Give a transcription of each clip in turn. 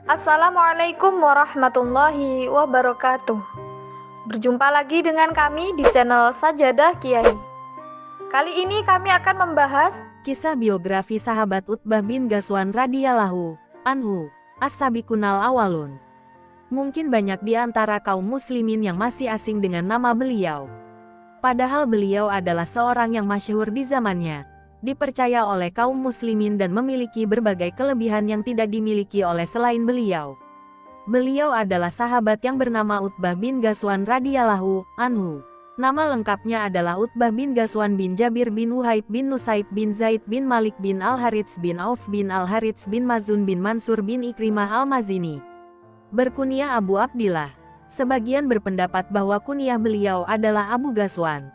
Assalamualaikum warahmatullahi wabarakatuh. Berjumpa lagi dengan kami di channel Sajadah Kiai. Kali ini kami akan membahas kisah biografi sahabat Utbah bin Ghazwan radhiyallahu anhu, as-sabiqunal awalun. Mungkin banyak di antara kaum muslimin yang masih asing dengan nama beliau. Padahal beliau adalah seorang yang masyhur di zamannya, dipercaya oleh kaum muslimin dan memiliki berbagai kelebihan yang tidak dimiliki oleh selain beliau. Beliau adalah sahabat yang bernama Utbah bin Ghazwan radhiyallahu anhu. Nama lengkapnya adalah Utbah bin Ghazwan bin Jabir bin Uhaib bin Nusaib bin Zaid bin Malik bin Al-Harits bin Auf bin Al-Harits bin Mazun bin Mansur bin Ikrimah Al-Mazini. Berkunyah Abu Abdillah. Sebagian berpendapat bahwa kunyah beliau adalah Abu Ghazwan.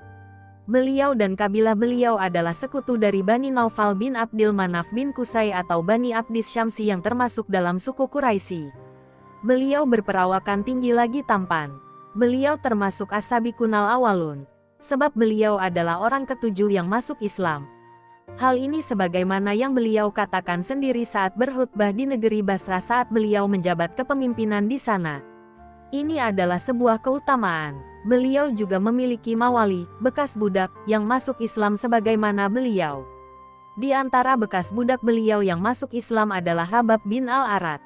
Beliau dan kabilah beliau adalah sekutu dari Bani Naufal bin Abdil Manaf bin Qusay atau Bani Abdis Syamsi yang termasuk dalam suku Quraisy. Beliau berperawakan tinggi lagi tampan. Beliau termasuk as-sabiqunal awalun, sebab beliau adalah orang ketujuh yang masuk Islam. Hal ini sebagaimana yang beliau katakan sendiri saat berkhutbah di negeri Basrah saat beliau menjabat kepemimpinan di sana. Ini adalah sebuah keutamaan. Beliau juga memiliki mawali, bekas budak, yang masuk Islam sebagaimana beliau. Di antara bekas budak beliau yang masuk Islam adalah Habab bin Al-Arad.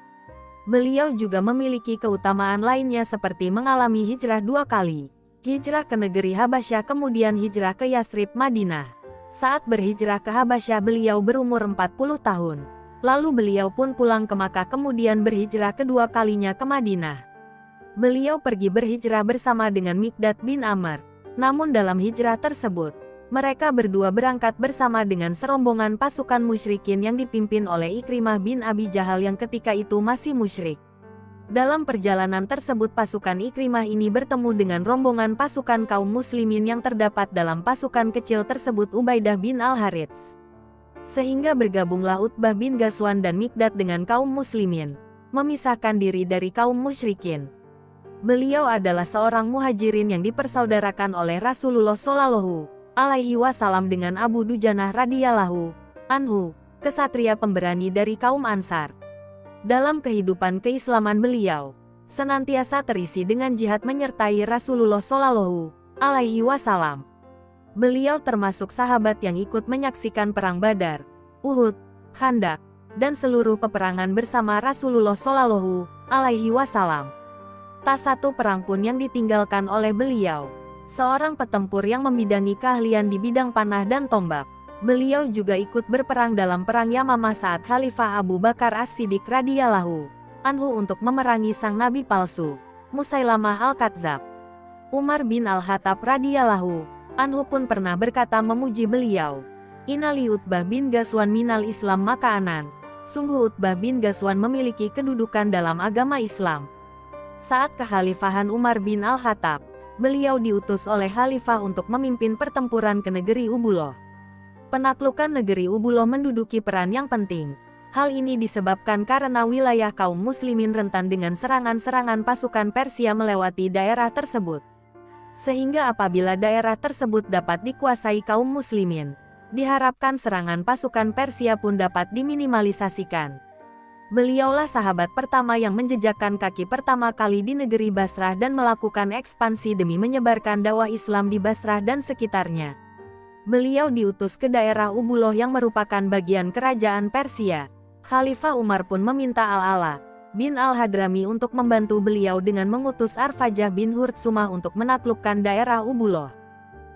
Beliau juga memiliki keutamaan lainnya seperti mengalami hijrah 2 kali. Hijrah ke negeri Habasyah kemudian hijrah ke Yasrib, Madinah. Saat berhijrah ke Habasyah beliau berumur 40 tahun. Lalu beliau pun pulang ke Makkah kemudian berhijrah kedua kalinya ke Madinah. Beliau pergi berhijrah bersama dengan Miqdad bin Amr. Namun dalam hijrah tersebut, mereka berdua berangkat bersama dengan serombongan pasukan musyrikin yang dipimpin oleh Ikrimah bin Abi Jahal yang ketika itu masih musyrik. Dalam perjalanan tersebut pasukan Ikrimah ini bertemu dengan rombongan pasukan kaum muslimin yang terdapat dalam pasukan kecil tersebut Ubaidah bin Al-Harits. Sehingga bergabunglah Utbah bin Ghazwan dan Miqdad dengan kaum muslimin, memisahkan diri dari kaum musyrikin. Beliau adalah seorang muhajirin yang dipersaudarakan oleh Rasulullah Shallallahu alaihi wasallam dengan Abu Dujanah radhiyallahu anhu, kesatria pemberani dari kaum Ansar. Dalam kehidupan keislaman beliau, senantiasa terisi dengan jihad menyertai Rasulullah Shallallahu alaihi wasallam. Beliau termasuk sahabat yang ikut menyaksikan perang Badar, Uhud, Khandak, dan seluruh peperangan bersama Rasulullah Shallallahu alaihi wasallam. Tak satu perang pun yang ditinggalkan oleh beliau. Seorang petempur yang membidangi keahlian di bidang panah dan tombak. Beliau juga ikut berperang dalam perang Yamamah saat Khalifah Abu Bakar As-Siddiq radhiyallahu anhu untuk memerangi sang nabi palsu, Musailamah Al-Kadzab. Umar bin Al-Khattab radhiyallahu anhu pun pernah berkata memuji beliau, "Inali Utbah bin Ghazwan minal Islam makaanan." Sungguh Utbah bin Ghazwan memiliki kedudukan dalam agama Islam. Saat kekhalifahan Umar bin Al-Khattab, beliau diutus oleh khalifah untuk memimpin pertempuran ke negeri Ubuloh. Penaklukan negeri Ubuloh menduduki peran yang penting. Hal ini disebabkan karena wilayah kaum muslimin rentan dengan serangan-serangan pasukan Persia melewati daerah tersebut. Sehingga apabila daerah tersebut dapat dikuasai kaum muslimin, diharapkan serangan pasukan Persia pun dapat diminimalisasikan. Beliaulah sahabat pertama yang menjejakkan kaki pertama kali di negeri Basrah dan melakukan ekspansi demi menyebarkan dakwah Islam di Basrah dan sekitarnya. Beliau diutus ke daerah Ubuloh yang merupakan bagian kerajaan Persia. Khalifah Umar pun meminta Al-Ala bin Al-Hadrami untuk membantu beliau dengan mengutus Arfajah bin Hurtsumah untuk menaklukkan daerah Ubuloh.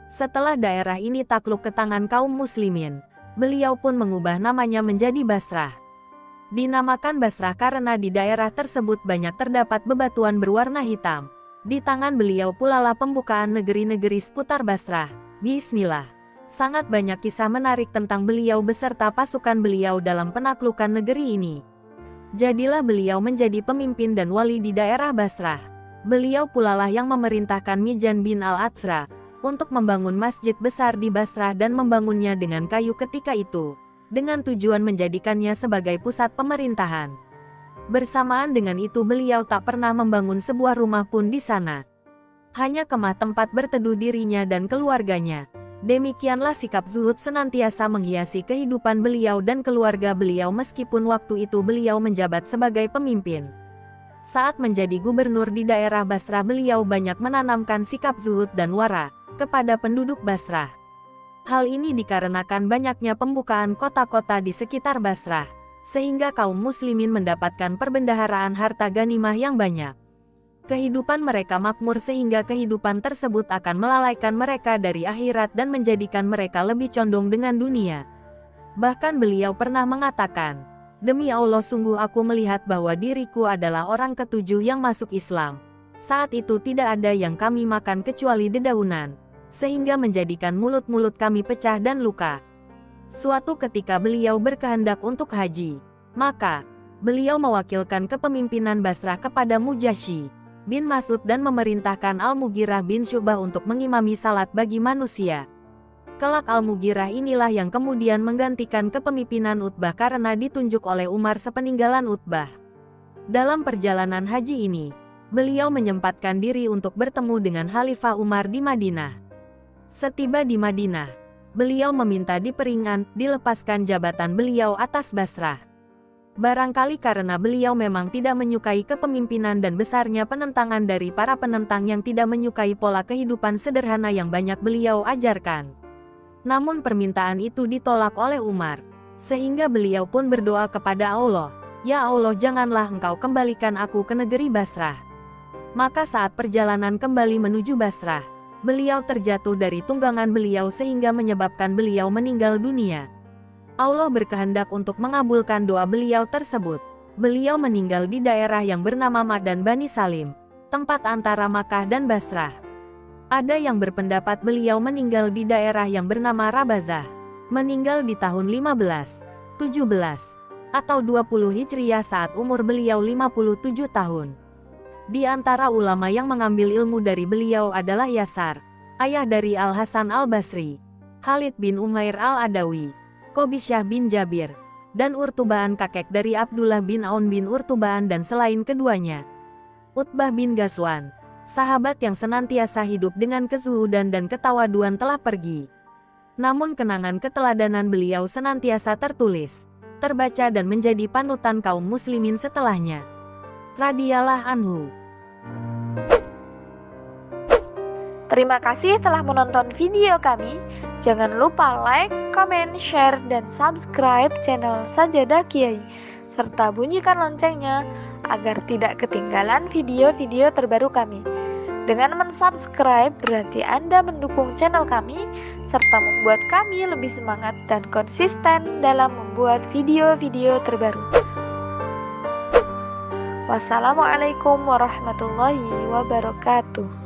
Setelah daerah ini takluk ke tangan kaum muslimin, beliau pun mengubah namanya menjadi Basrah. Dinamakan Basrah karena di daerah tersebut banyak terdapat bebatuan berwarna hitam. Di tangan beliau pula lah pembukaan negeri-negeri seputar Basrah. Bismillah. Sangat banyak kisah menarik tentang beliau beserta pasukan beliau dalam penaklukan negeri ini. Jadilah beliau menjadi pemimpin dan wali di daerah Basrah. Beliau pula lah yang memerintahkan Mijan bin Al-Atsra untuk membangun masjid besar di Basrah dan membangunnya dengan kayu ketika itu, dengan tujuan menjadikannya sebagai pusat pemerintahan. Bersamaan dengan itu beliau tak pernah membangun sebuah rumah pun di sana. Hanya kemah tempat berteduh dirinya dan keluarganya. Demikianlah sikap zuhud senantiasa menghiasi kehidupan beliau dan keluarga beliau meskipun waktu itu beliau menjabat sebagai pemimpin. Saat menjadi gubernur di daerah Basrah, beliau banyak menanamkan sikap zuhud dan wara kepada penduduk Basrah. Hal ini dikarenakan banyaknya pembukaan kota-kota di sekitar Basrah, sehingga kaum muslimin mendapatkan perbendaharaan harta ganimah yang banyak. Kehidupan mereka makmur sehingga kehidupan tersebut akan melalaikan mereka dari akhirat dan menjadikan mereka lebih condong dengan dunia. Bahkan beliau pernah mengatakan, "Demi Allah, sungguh aku melihat bahwa diriku adalah orang ketujuh yang masuk Islam. Saat itu tidak ada yang kami makan kecuali dedaunan, sehingga menjadikan mulut-mulut kami pecah dan luka." Suatu ketika beliau berkehendak untuk haji, maka beliau mewakilkan kepemimpinan Basrah kepada Mujasyi bin Mas'ud dan memerintahkan Al-Mughirah bin Syu'bah untuk mengimami salat bagi manusia. Kelak Al-Mughirah inilah yang kemudian menggantikan kepemimpinan Utbah karena ditunjuk oleh Umar sepeninggalan Utbah. Dalam perjalanan haji ini, beliau menyempatkan diri untuk bertemu dengan Khalifah Umar di Madinah. Setiba di Madinah, beliau meminta dilepaskan jabatan beliau atas Basrah. Barangkali karena beliau memang tidak menyukai kepemimpinan dan besarnya penentangan dari para penentang yang tidak menyukai pola kehidupan sederhana yang banyak beliau ajarkan. Namun permintaan itu ditolak oleh Umar, sehingga beliau pun berdoa kepada Allah, "Ya Allah, janganlah Engkau kembalikan aku ke negeri Basrah." Maka saat perjalanan kembali menuju Basrah, beliau terjatuh dari tunggangan beliau sehingga menyebabkan beliau meninggal dunia. Allah berkehendak untuk mengabulkan doa beliau tersebut. Beliau meninggal di daerah yang bernama Madan Bani Salim, tempat antara Makkah dan Basrah. Ada yang berpendapat beliau meninggal di daerah yang bernama Rabazah, meninggal di tahun 15, 17, atau 20 Hijriah saat umur beliau 57 tahun. Di antara ulama yang mengambil ilmu dari beliau adalah Yasar, ayah dari Al-Hasan Al-Basri, Khalid bin Umair Al-Adawi, Qobisyah bin Jabir, dan Urtubaan, kakek dari Abdullah bin Aun bin Urtubaan, dan selain keduanya, Utbah bin Ghazwan, sahabat yang senantiasa hidup dengan kezuhudan dan ketawaduan, telah pergi. Namun kenangan keteladanan beliau senantiasa tertulis, terbaca dan menjadi panutan kaum muslimin setelahnya. Radhiyallahu anhu. Terima kasih telah menonton video kami. Jangan lupa like, comment, share, dan subscribe channel Sajadah Kiai, serta bunyikan loncengnya agar tidak ketinggalan video-video terbaru kami. Dengan mensubscribe berarti Anda mendukung channel kami, serta membuat kami lebih semangat dan konsisten dalam membuat video-video terbaru. Wassalamualaikum warahmatullahi wabarakatuh.